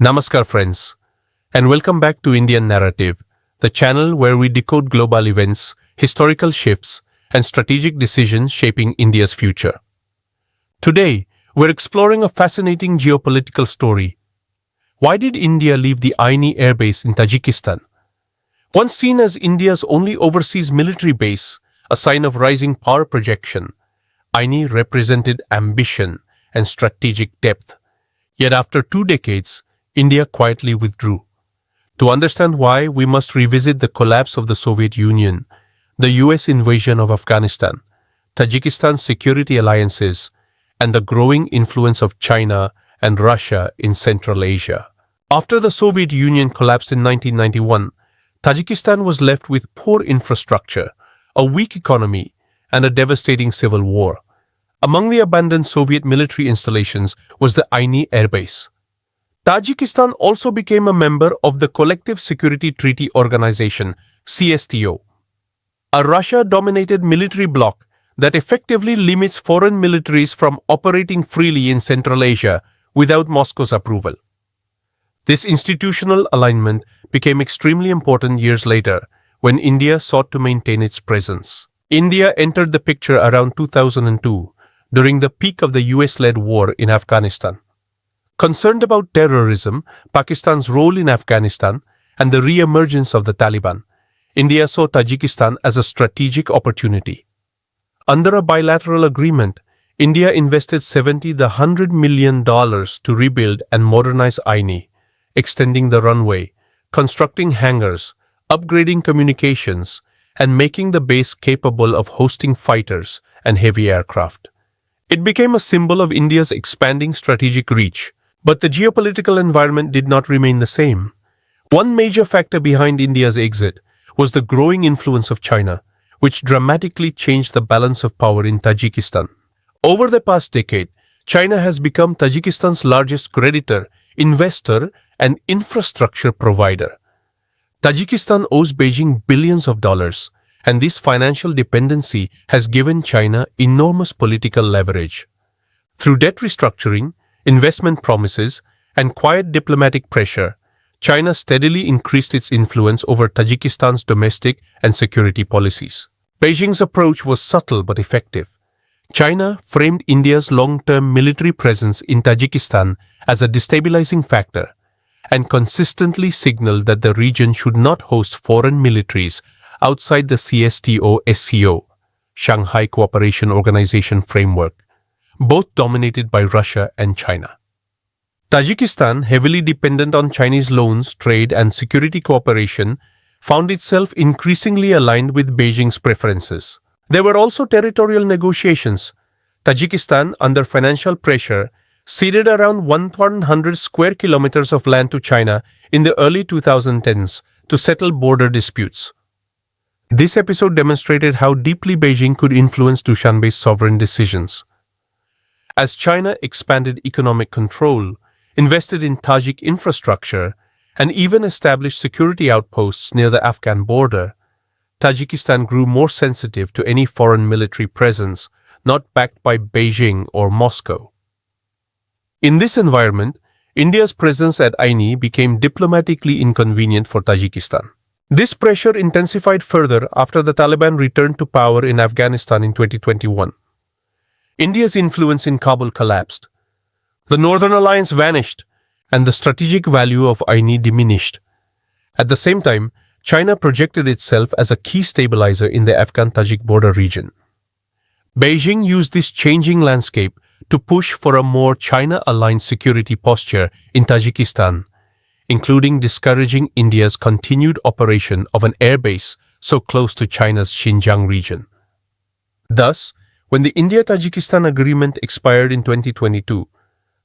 Namaskar friends, and welcome back to Indian Narrative, the channel where we decode global events, historical shifts, and strategic decisions shaping India's future. Today, we're exploring a fascinating geopolitical story. Why did India leave the Ayni Airbase in Tajikistan? Once seen as India's only overseas military base, a sign of rising power projection, Ayni represented ambition and strategic depth. Yet after 2 decades, India quietly withdrew. To understand why, we must revisit the collapse of the Soviet Union, the US invasion of Afghanistan, Tajikistan's security alliances, and the growing influence of China and Russia in Central Asia. After the Soviet Union collapsed in 1991, Tajikistan was left with poor infrastructure, a weak economy, and a devastating civil war. Among the abandoned Soviet military installations was the Ayni Airbase. Tajikistan also became a member of the Collective Security Treaty Organization, CSTO, a Russia-dominated military bloc that effectively limits foreign militaries from operating freely in Central Asia without Moscow's approval. This institutional alignment became extremely important years later when India sought to maintain its presence. India entered the picture around 2002 during the peak of the US-led war in Afghanistan. Concerned about terrorism, Pakistan's role in Afghanistan, and the re-emergence of the Taliban, India saw Tajikistan as a strategic opportunity. Under a bilateral agreement, India invested $100 million to rebuild and modernize Ayni, extending the runway, constructing hangars, upgrading communications, and making the base capable of hosting fighters and heavy aircraft. It became a symbol of India's expanding strategic reach. But the geopolitical environment did not remain the same. One major factor behind India's exit was the growing influence of China, which dramatically changed the balance of power in Tajikistan. Over the past decade, China has become Tajikistan's largest creditor, investor, and infrastructure provider. Tajikistan owes Beijing billions of dollars, and this financial dependency has given China enormous political leverage. Through debt restructuring, investment promises, and quiet diplomatic pressure, China steadily increased its influence over Tajikistan's domestic and security policies. Beijing's approach was subtle but effective. China framed India's long-term military presence in Tajikistan as a destabilizing factor and consistently signaled that the region should not host foreign militaries outside the CSTO-SCO, Shanghai Cooperation Organization framework, both dominated by Russia and China. Tajikistan, heavily dependent on Chinese loans, trade, and security cooperation, found itself increasingly aligned with Beijing's preferences. There were also territorial negotiations. Tajikistan, under financial pressure, ceded around 100 square kilometers of land to China in the early 2010s to settle border disputes. This episode demonstrated how deeply Beijing could influence Dushanbe's sovereign decisions. As China expanded economic control, invested in Tajik infrastructure, and even established security outposts near the Afghan border, Tajikistan grew more sensitive to any foreign military presence not backed by Beijing or Moscow. In this environment, India's presence at Ayni became diplomatically inconvenient for Tajikistan. This pressure intensified further after the Taliban returned to power in Afghanistan in 2021. India's influence in Kabul collapsed. The Northern Alliance vanished, and the strategic value of Ayni diminished. At the same time, China projected itself as a key stabilizer in the Afghan-Tajik border region. Beijing used this changing landscape to push for a more China-aligned security posture in Tajikistan, including discouraging India's continued operation of an airbase so close to China's Xinjiang region. Thus, when the India-Tajikistan agreement expired in 2022,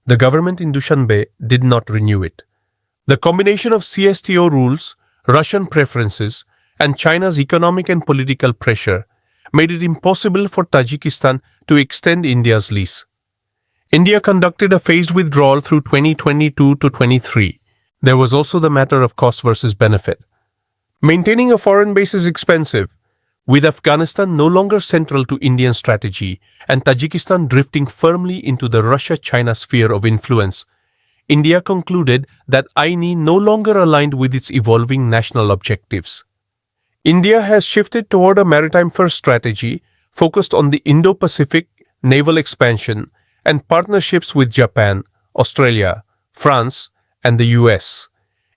the government in Dushanbe did not renew it. The combination of CSTO rules, Russian preferences, and China's economic and political pressure made it impossible for Tajikistan to extend India's lease. India conducted a phased withdrawal through 2022 to 23. There was also the matter of cost versus benefit. Maintaining a foreign base is expensive, with Afghanistan no longer central to Indian strategy and Tajikistan drifting firmly into the Russia-China sphere of influence. India concluded that Ayni no longer aligned with its evolving national objectives. India has shifted toward a maritime-first strategy focused on the Indo-Pacific, naval expansion, and partnerships with Japan, Australia, France, and the US.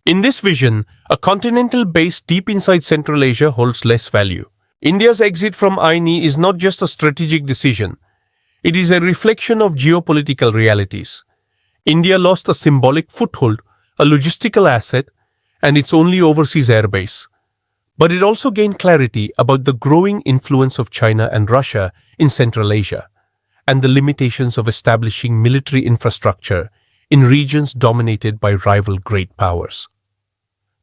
In this vision, a continental base deep inside Central Asia holds less value. India's exit from Ayni is not just a strategic decision. It is a reflection of geopolitical realities. India lost a symbolic foothold, a logistical asset, and its only overseas airbase. But it also gained clarity about the growing influence of China and Russia in Central Asia, and the limitations of establishing military infrastructure in regions dominated by rival great powers.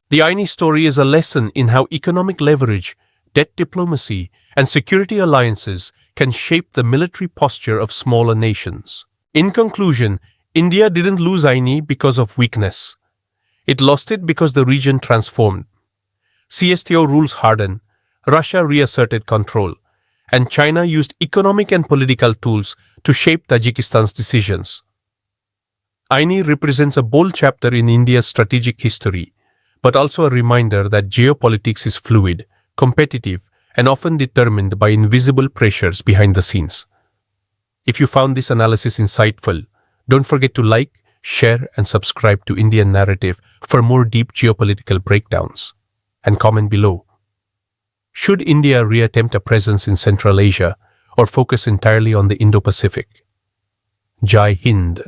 The Ayni story is a lesson in how economic leverage, debt diplomacy, and security alliances can shape the military posture of smaller nations. In conclusion, India didn't lose Ayni because of weakness. It lost it because the region transformed. CSTO rules hardened, Russia reasserted control, and China used economic and political tools to shape Tajikistan's decisions. Ayni represents a bold chapter in India's strategic history, but also a reminder that geopolitics is fluid, competitive, and often determined by invisible pressures behind the scenes. If you found this analysis insightful, don't forget to like, share, and subscribe to Indian Narrative for more deep geopolitical breakdowns. And comment below. Should India reattempt a presence in Central Asia or focus entirely on the Indo-Pacific? Jai Hind.